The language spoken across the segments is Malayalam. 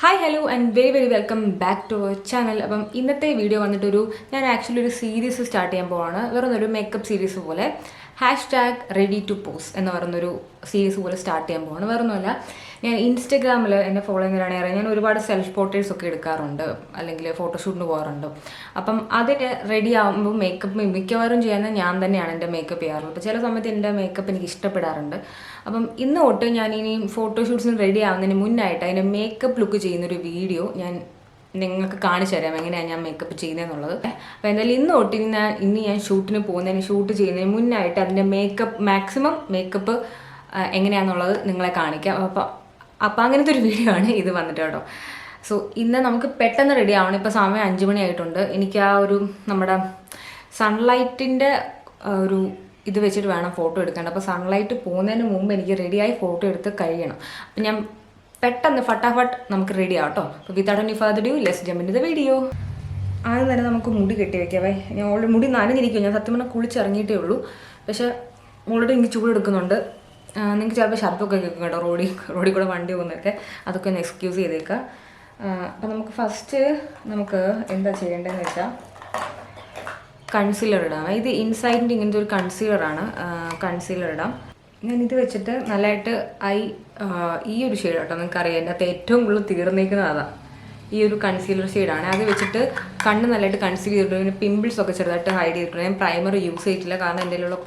Hi hello and very very welcome back to our channel. അപ്പം ഇന്നത്തെ വീഡിയോ വന്നിട്ടൊരു ഞാൻ ആക്ച്വലി ഒരു സീരീസ് സ്റ്റാർട്ട് ചെയ്യാൻ പോവാണ്. വേറൊന്നൊരു മേക്കപ്പ് സീരീസ് പോലെ #ready to pose എന്ന് പറയുന്നൊരു സീരീസ് പോലെ സ്റ്റാർട്ട് ചെയ്യാൻ പോവാണ്. വേറൊന്നുമല്ല, ഞാൻ ഇൻസ്റ്റഗ്രാമിൽ എന്നെ ഫോളോ ചെയ്യുന്നവരാണെങ്കിൽ അറിയാം, ഞാൻ ഒരുപാട് സെൽഫ് പോർട്രേറ്റ്സ് ഒക്കെ എടുക്കാറുണ്ട്, അല്ലെങ്കിൽ ഫോട്ടോഷൂട്ടിന് പോകാറുണ്ട്. അപ്പം അതിന് റെഡി ആകുമ്പോൾ മേക്കപ്പ് മിക്കവാറും ചെയ്യുന്നത് ഞാൻ തന്നെയാണ് എൻ്റെ മേക്കപ്പ് ചെയ്യാറുള്ളത്. അപ്പോൾ ചില സമയത്ത് എൻ്റെ മേക്കപ്പ് എനിക്ക് ഇഷ്ടപ്പെടാറുണ്ട്. അപ്പം ഇന്ന് തൊട്ട് ഞാൻ ഇനി ഫോട്ടോഷൂട്ട്സിന് റെഡി ആവുന്നതിന് മുന്നായിട്ട് അതിൻ്റെ മേക്കപ്പ് ലുക്ക് ചെയ്യുന്നൊരു വീഡിയോ ഞാൻ നിങ്ങൾക്ക് കാണിച്ചു തരാം, എങ്ങനെയാണ് ഞാൻ മേക്കപ്പ് ചെയ്യുന്നതെന്നുള്ളത്. അപ്പോൾ എന്തായാലും ഇന്ന് തൊട്ട് ഇനി ഞാൻ ഷൂട്ടിന് പോകുന്നതിന് ഷൂട്ട് ചെയ്യുന്നതിന് മുന്നായിട്ട് അതിൻ്റെ മാക്സിമം മേക്കപ്പ് എങ്ങനെയാണെന്നുള്ളത് നിങ്ങളെ കാണിക്കാം. അപ്പം അങ്ങനത്തെ ഒരു വീഡിയോ ആണ് ഇത് വന്നിട്ട് കേട്ടോ. സോ ഇന്ന് നമുക്ക് പെട്ടെന്ന് റെഡി ആവണം. ഇപ്പോൾ സമയം 5 മണി ആയിട്ടുണ്ട്. എനിക്ക് ആ ഒരു നമ്മുടെ സൺലൈറ്റിൻ്റെ ഒരു ഇത് വെച്ചിട്ട് വേണം ഫോട്ടോ എടുക്കേണ്ടത്. അപ്പോൾ സൺലൈറ്റ് പോകുന്നതിന് മുമ്പ് എനിക്ക് റെഡിയായി ഫോട്ടോ എടുത്ത് കഴിയണം. അപ്പം ഞാൻ പെട്ടെന്ന് ഫട്ടാഫട്ട് നമുക്ക് റെഡി ആവട്ടോ. അപ്പോൾ without any further due let's jump into the video. ആദ്യം തന്നെ നമുക്ക് മുടി കെട്ടി വയ്ക്കാവേ. ഞാൻ ഓൾറെഡി മുടി നനഞ്ഞിരിക്കും. ഞാൻ സത്യം പറഞ്ഞാൽ കുളിച്ചിറങ്ങിയിട്ടേ ഉള്ളൂ. പക്ഷേ ഓൾറെഡി എനിക്ക് ചൂടെടുക്കുന്നുണ്ട്. നിങ്ങൾക്ക് ചിലപ്പോൾ ശബ്ദമൊക്കെ കേൾക്കും കേട്ടോ, റോഡിൽ കൂടെ വണ്ടി പോകുന്നതൊക്കെ. അതൊക്കെ ഒന്ന് എക്സ്ക്യൂസ് ചെയ്തേക്കാം. അപ്പം നമുക്ക് ഫസ്റ്റ് എന്താ ചെയ്യേണ്ടതെന്ന് വെച്ചാൽ കൺസീലർ ഇടാം. ഇത് ഇൻസൈഡിൻ്റെ ഇങ്ങനത്തെ ഒരു കൺസീലറാണ്. കൺസീലർ ഇടാം. ഞാൻ ഇത് വെച്ചിട്ട് നല്ലതായിട്ട് ഈ ഒരു ഷെയ്ഡ് കേട്ടോ, നിങ്ങൾക്കറിയാം എൻ്റെ അകത്ത് ഏറ്റവും കൂടുതൽ തീർന്നേക്കുന്നത് അതാണ്. ഈ ഒരു കൺസീലർ ഷെയ്ഡാണ്. അത് വെച്ചിട്ട് കണ്ണ് നല്ലതായിട്ട് കൺസീൽ ചെയ്തിട്ടുണ്ട്. പിന്നെ പിമ്പിൾസ് ഒക്കെ ചെറുതായിട്ട് ഹൈഡ് ചെയ്തിട്ടുണ്ട്. ഞാൻ പ്രൈമർ യൂസ് ചെയ്തിട്ടില്ല, കാരണം എൻ്റെ കയ്യിലുള്ള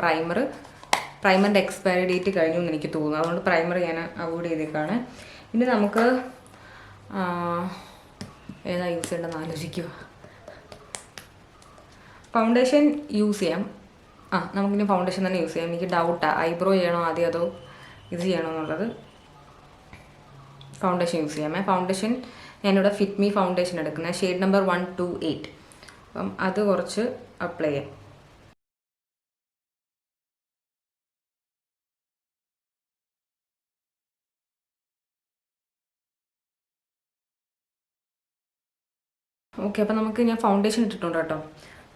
പ്രൈമറിൻ്റെ എക്സ്പയറി ഡേറ്റ് കഴിഞ്ഞു എന്ന് എനിക്ക് തോന്നുന്നു. അതുകൊണ്ട് പ്രൈമർ ഞാൻ അവോയ്ഡ് ചെയ്തേക്കാണ്. ഇനി നമുക്ക് ഏതാ യൂസ് ചെയ്യേണ്ടതെന്ന് ആലോചിക്കുക. ഫൗണ്ടേഷൻ യൂസ് ചെയ്യാം. നമുക്കിനി ഫൗണ്ടേഷൻ തന്നെ യൂസ് ചെയ്യാം. എനിക്ക് ഡൗട്ടാണ്, ഐബ്രോ ചെയ്യണോ ആദ്യം അതോ ഇത് ചെയ്യണോ എന്നുള്ളത്. ഫൗണ്ടേഷൻ യൂസ് ചെയ്യാമേ. ഫൗണ്ടേഷൻ ഞാനിവിടെ ഫിറ്റ് മീ ഫൗണ്ടേഷൻ എടുക്കുന്നത്, ഷെയ്ഡ് നമ്പർ 128. അപ്പം അത് കുറച്ച് അപ്ലൈ ചെയ്യാം. ഓക്കെ, അപ്പം ഞാൻ ഫൗണ്ടേഷൻ ഇട്ടിട്ടുണ്ട് കേട്ടോ.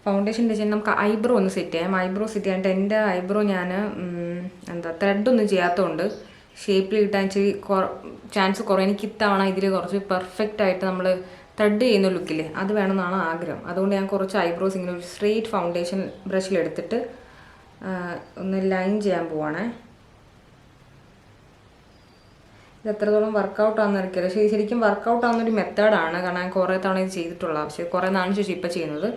ഫൗണ്ടേഷൻ ഇട്ട് നമുക്ക് ഐബ്രോ ഒന്ന് സെറ്റ് ചെയ്യാം. ഐബ്രോ സെറ്റ് ചെയ്യാനായിട്ട് എൻ്റെ ഐബ്രോ ഞാൻ ത്രെഡൊന്നും ചെയ്യാത്തതുകൊണ്ട് ഷേപ്പിൽ കിട്ടാൻ ഇച്ചിരി ചാൻസ് കുറേ. എനിക്ക് ഇത്തവണ ഇതിൽ കുറച്ച് പെർഫെക്റ്റ് ആയിട്ട് നമ്മൾ ത്രെഡ് ചെയ്യുന്ന ലുക്കില്ലേ, അത് വേണമെന്നാണ് ആഗ്രഹം. അതുകൊണ്ട് ഞാൻ കുറച്ച് ഐബ്രോസ് ഇങ്ങനെ ഒരു സ്ട്രെയിറ്റ് ഫൗണ്ടേഷൻ ബ്രഷിലെടുത്തിട്ട് ഒന്ന് ലൈൻ ചെയ്യാൻ പോവാണേ. ഇത് എത്രത്തോളം വർക്കൗട്ട് ആണെന്ന് അറിയില്ല. ശരിക്കും വർക്കൗട്ട് ആവുന്നൊരു മെത്തേഡാണ്, കാരണം ഞാൻ കുറേ തവണ ഇത് ചെയ്തിട്ടുള്ള ആവശ്യം, കുറേ നാളിന് ശേഷം ഇപ്പോൾ ചെയ്യുന്നത്.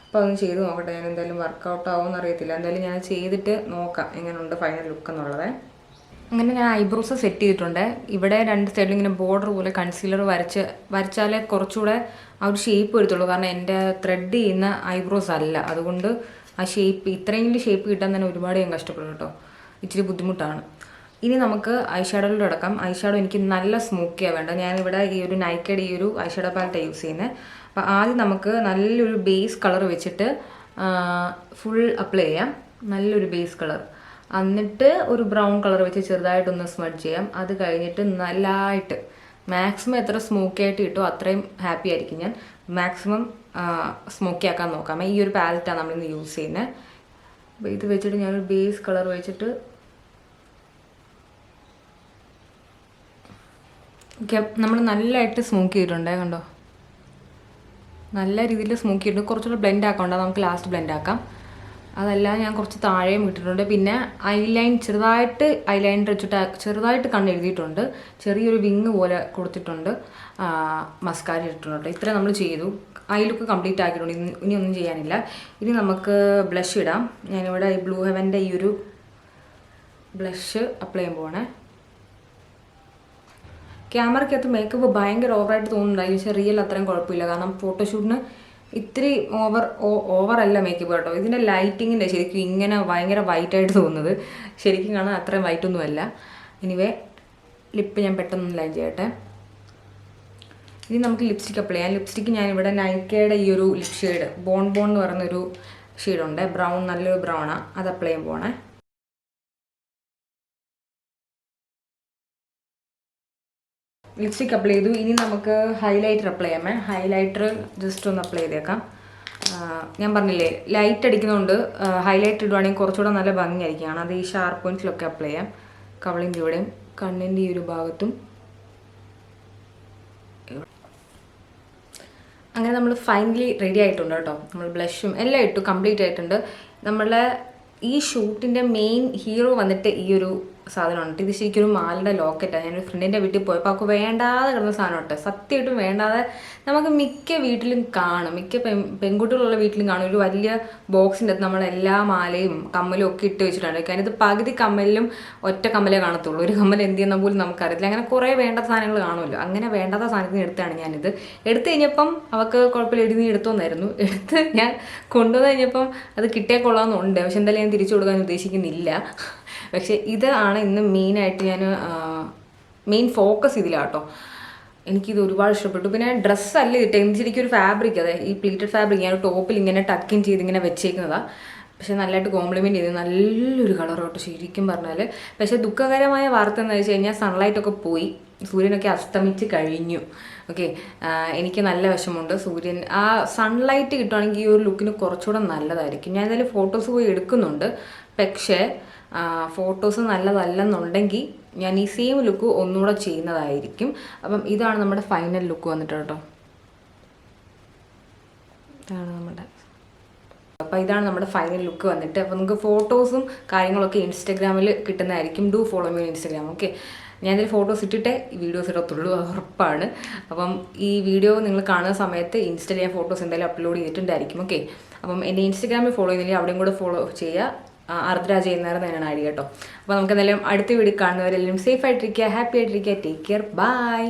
അപ്പോൾ അതൊന്ന് ചെയ്ത് നോക്കട്ടെ. ഞാൻ എന്തായാലും വർക്കൗട്ട് ആവുമെന്ന് അറിയത്തില്ല. എന്തായാലും ഞാൻ ചെയ്തിട്ട് നോക്കാം എങ്ങനെയുണ്ട് ഫൈനൽ ലുക്ക് എന്നുള്ളത്. അങ്ങനെ ഞാൻ ഐബ്രോസ് സെറ്റ് ചെയ്തിട്ടുണ്ട്. ഇവിടെ 2 സൈഡിൽ ഇങ്ങനെ ബോർഡർ പോലെ കൺസീലർ വരച്ചാലേ കുറച്ചുകൂടെ ആ ഒരു ഷേപ്പ് വരത്തുള്ളൂ, കാരണം എൻ്റെ ത്രെഡ് ചെയ്യുന്ന ഐബ്രോസ് അല്ല. അതുകൊണ്ട് ആ ഷേപ്പ് ഇത്രയെങ്കിലും ഷേപ്പ് കിട്ടാൻ തന്നെ ഒരുപാട് ഞാൻ കഷ്ടപ്പെടും കേട്ടോ. ഇച്ചിരി ബുദ്ധിമുട്ടാണ്. ഇനി നമുക്ക് ഐഷാഡോയിലൂടെ അടക്കാം. ഐഷാഡോ എനിക്ക് നല്ല സ്മോക്കിയാണ് വേണ്ടത്. ഞാനിവിടെ ഈ ഒരു നൈക്കയുടെ ഈ ഒരു ഐഷാഡോ പാലറ്റാണ് യൂസ് ചെയ്യുന്നത്. അപ്പോൾ ആദ്യം നമുക്ക് നല്ലൊരു ബേസ് കളർ വെച്ചിട്ട് ഫുൾ അപ്ലൈ ചെയ്യാം. നല്ലൊരു ബേസ് കളർ. എന്നിട്ട് ഒരു ബ്രൗൺ കളർ വെച്ച് ചെറുതായിട്ടൊന്ന് സ്മഡ്ജ് ചെയ്യാം. അത് കഴിഞ്ഞിട്ട് നല്ലതായിട്ട് മാക്സിമം എത്ര സ്മോക്കി ആയിട്ട് കിട്ടുമോ അത്രയും ഹാപ്പി ആയിരിക്കും. ഞാൻ മാക്സിമം സ്മോക്കി ആക്കാൻ നോക്കാം. ഈ ഒരു പാലറ്റാണ് നമ്മളിന്ന് യൂസ് ചെയ്യുന്നത്. അപ്പോൾ ഇത് വെച്ചിട്ട് ഞാനൊരു ബേസ് കളർ വെച്ചിട്ട് ഓക്കെ, നമ്മൾ നല്ലതായിട്ട് സ്മോക്ക് ചെയ്തിട്ടുണ്ടേ, കണ്ടോ, നല്ല രീതിയിൽ സ്മോക്ക് ചെയ്തിട്ടുണ്ട്. കുറച്ചുകൂടെ ബ്ലെൻഡ് ആക്കണ്ട, നമുക്ക് ലാസ്റ്റ് ബ്ലെൻഡ് ആക്കാം. അതല്ല, ഞാൻ കുറച്ച് താഴെയും ഇട്ടിട്ടുണ്ട്. പിന്നെ ചെറുതായിട്ട് ഐലൈനർ വെച്ചിട്ട് ചെറുതായിട്ട് കണ്ണെഴുതിയിട്ടുണ്ട്. ചെറിയൊരു വിങ് പോലെ കൊടുത്തിട്ടുണ്ട്. മസ്കാര ഇട്ടിട്ടുണ്ട്. ഇത്രയും നമ്മൾ ചെയ്തു. ഐ ലുക്ക് കംപ്ലീറ്റ് ആക്കിയിട്ടുണ്ട്. ഇനി ഒന്നും ചെയ്യാനില്ല. ഇനി നമുക്ക് ബ്ലഷ് ഇടാം. ഞാനിവിടെ ഈ ബ്ലൂ ഹെവൻ്റെ ഈ ഒരു ബ്ലഷ് അപ്ലൈ ചെയ്യാൻ പോവാണേ. ക്യാമറയ്ക്കകത്ത് മേക്കപ്പ് ഭയങ്കര ഓവറായിട്ട് തോന്നുന്നുണ്ടായി. പക്ഷേ റിയൽ അത്രയും കുഴപ്പമില്ല, കാരണം ഫോട്ടോഷൂട്ടിന് ഇത്തിരി ഓവറല്ല മേക്കപ്പ് കേട്ടോ. ഇതിൻ്റെ ലൈറ്റിങ്ങിൻ്റെ ശരിക്കും ഇങ്ങനെ ഭയങ്കര വൈറ്റായിട്ട് തോന്നുന്നത്, ശരിക്കും കാണാൻ അത്രയും വൈറ്റൊന്നുമല്ല. എനിവേ, ലിപ്പ് ഞാൻ പെട്ടെന്ന് ലൈൻ ചെയ്യട്ടെ. ഇനി നമുക്ക് ലിപ്സ്റ്റിക്ക് അപ്ലൈ ചെയ്യാം. ലിപ്സ്റ്റിക്ക് ഞാനിവിടെ നൈക്കയുടെ ഈ ഒരു ലിപ് ഷെയ്ഡ് ബോൺ എന്ന് പറയുന്നൊരു ഷെയ്ഡുണ്ട്, ബ്രൗൺ, നല്ലൊരു ബ്രൗണാണ്. അത് അപ്ലൈ ചെയ്യാൻ പോകണേ. ലിപ്സ്റ്റിക് അപ്ലൈ ചെയ്തു. ഇനി നമുക്ക് ഹൈലൈറ്റർ അപ്ലൈ ചെയ്യാമേ. ഹൈലൈറ്റർ ജസ്റ്റ് ഒന്ന് അപ്ലൈ ചെയ്തേക്കാം. ഞാൻ പറഞ്ഞില്ലേ, ലൈറ്റ് അടിക്കുന്നതുകൊണ്ട് ഹൈലൈറ്റർ ഇടുവാണെങ്കിൽ കുറച്ചുകൂടെ നല്ല ഭംഗിയായിരിക്കും. അത് ഈ ഷാർപ്പ് പോയിന്റ്സിലൊക്കെ അപ്ലൈ ചെയ്യാം. കവളിൻ്റെ ഇവിടെയും കണ്ണിൻ്റെ ഈ ഒരു ഭാഗത്തും അങ്ങനെ നമ്മൾ ഫൈനലി റെഡി ആയിട്ടുണ്ട് കേട്ടോ. നമ്മൾ ബ്ലഷും എല്ലാം ഇട്ടു, കംപ്ലീറ്റ് ആയിട്ടുണ്ട്. നമ്മളെ ഈ ഷൂട്ടിൻ്റെ മെയിൻ ഹീറോ വന്നിട്ട് ഈ ഒരു സാധനമാണ്. ഇത് ശരിക്കും ഒരു മാലയുടെ ലോക്കറ്റാണ്. ഞാനൊരു ഫ്രണ്ടിൻ്റെ വീട്ടിൽ പോയപ്പോൾ അവൾക്ക് വേണ്ടാതെ കിടന്ന സാധനം കേട്ടോ. സത്യമായിട്ടും വേണ്ടാതെ നമുക്ക് മിക്ക വീട്ടിലും കാണും, മിക്ക പെൺകുട്ടികളുള്ള വീട്ടിലും കാണും. ഒരു വലിയ ബോക്സിൻ്റെ അകത്ത് നമ്മളെല്ലാ മാലയും കമ്മലും ഒക്കെ ഇട്ട് വെച്ചിട്ടുണ്ട്. കാരണം ഇത് പകുതി കമ്മലിലും ഒറ്റ കമ്മലേ കാണത്തുള്ളൂ. ഒരു കമ്മൽ എന്ത് ചെയ്യുന്ന പോലും നമുക്കറിയില്ല. അങ്ങനെ കുറേ വേണ്ടാത്ത സാധനങ്ങൾ കാണുമല്ലോ. അങ്ങനെ വേണ്ടാത്ത സാധനത്തിന് എടുത്താണ് ഞാനിത്. എടുത്തു കഴിഞ്ഞപ്പം അവൾക്ക് കുഴപ്പമില്ല, എഴുതി എടുത്തോന്നായിരുന്നു. എടുത്ത് ഞാൻ കൊണ്ടുവന്ന് കഴിഞ്ഞപ്പം അത് കിട്ടിയാൽ കൊള്ളാമെന്നുണ്ട്. പക്ഷെ എന്തായാലും ഞാൻ തിരിച്ചു കൊടുക്കാൻ ഉദ്ദേശിക്കുന്നില്ല. പക്ഷേ ഇതാണ് ഇന്ന് മെയിനായിട്ട് ഞാൻ മെയിൻ ഫോക്കസ് ഇതിലാട്ടോ. എനിക്കിത് ഒരുപാട് ഇഷ്ടപ്പെട്ടു. പിന്നെ ഡ്രസ്സല്ല കിട്ടുക, ശരിക്കും ഒരു ഫാബ്രിക്, അതെ ഈ പ്ലീറ്റഡ് ഫാബ്രിക് ഞാൻ ടോപ്പിൽ ഇങ്ങനെ ടക്കിൻ ചെയ്ത് ഇങ്ങനെ വെച്ചേക്കുന്നതാണ്. പക്ഷെ നല്ലതായിട്ട് കോംപ്ലിമെൻറ്റ് ചെയ്ത് നല്ലൊരു കളർ കേട്ടോ ശരിക്കും പറഞ്ഞാൽ. പക്ഷേ ദുഃഖകരമായ വാർത്ത എന്ന് വെച്ച് കഴിഞ്ഞാൽ സൺലൈറ്റൊക്കെ പോയി, സൂര്യനൊക്കെ അസ്തമിച്ച് കഴിഞ്ഞു. ഓക്കെ, എനിക്ക് നല്ല വിഷമമുണ്ട്. സൂര്യൻ ആ സൺലൈറ്റ് കിട്ടുവാണെങ്കിൽ ഈ ഒരു ലുക്കിന് കുറച്ചുകൂടെ നല്ലതായിരിക്കും. ഞാൻ എന്തായാലും ഫോട്ടോസ് പോയി എടുക്കുന്നുണ്ട്. പക്ഷേ ഫോട്ടോസ് നല്ലതല്ലെന്നുണ്ടെങ്കിൽ ഞാൻ ഈ സെയിം ലുക്ക് ഒന്നുകൂടെ ചെയ്യുന്നതായിരിക്കും. അപ്പം ഇതാണ് നമ്മുടെ ഫൈനൽ ലുക്ക് വന്നിട്ട് കേട്ടോ. ഇതാണ് നമ്മുടെ ഫൈനൽ ലുക്ക് വന്നിട്ട്. അപ്പോൾ നിങ്ങൾക്ക് ഫോട്ടോസും കാര്യങ്ങളൊക്കെ ഇൻസ്റ്റഗ്രാമിൽ കിട്ടുന്നതായിരിക്കും. Do follow me Instagram. Okay, ഞാൻ ഇതിൽ ഫോട്ടോസ് ഇട്ടിട്ടേ ഈ വീഡിയോസ് ഇടത്തുള്ളൂ, ഉറപ്പാണ്. അപ്പം ഈ വീഡിയോ നിങ്ങൾ കാണുന്ന സമയത്ത് ഇൻസ്റ്റയിൽ ഞാൻ ഫോട്ടോസ് എന്തായാലും അപ്ലോഡ് ചെയ്തിട്ടുണ്ടായിരിക്കും. ഓക്കെ, അപ്പം എന്നെ ഇൻസ്റ്റഗ്രാമിൽ ഫോളോ ചെയ്യുന്നില്ല, അവിടെയും കൂടെ ഫോളോ ചെയ്യുക. ആർദ്രാജ് ചെയ്യുന്നവരെ തന്നെയാണ് ഐഡി കേട്ടോ. അപ്പോൾ നമുക്ക് എന്തായാലും അടുത്ത വീഡിയോ കാണുന്നവരെല്ലാം സേഫ് ആയിട്ടിരിക്കുക, ഹാപ്പി ആയിട്ടിരിക്കുക. Take care, by.